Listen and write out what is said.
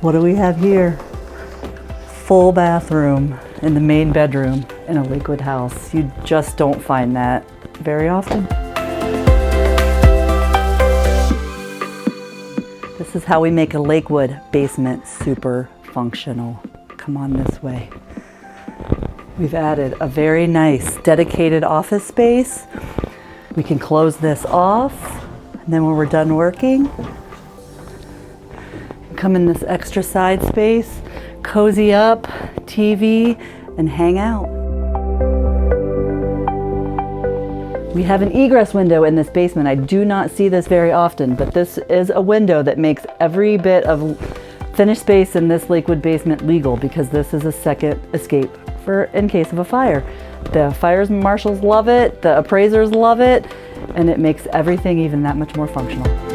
What do we have here? Full bathroom in the main bedroom in a Lakewood house. You just don't find that very often. This is how we make a Lakewood basement super functional. Come on this way. We've added a very nice dedicated office space. We can close this off, and then when we're done working, come in this extra side space, cozy up, TV, and hang out. We have an egress window in this basement. I do not see this very often, but this is a window that makes every bit of finished space in this Lakewood basement legal, because this is a second escape for in case of a fire. The fire marshals love it, the appraisers love it, and it makes everything even that much more functional.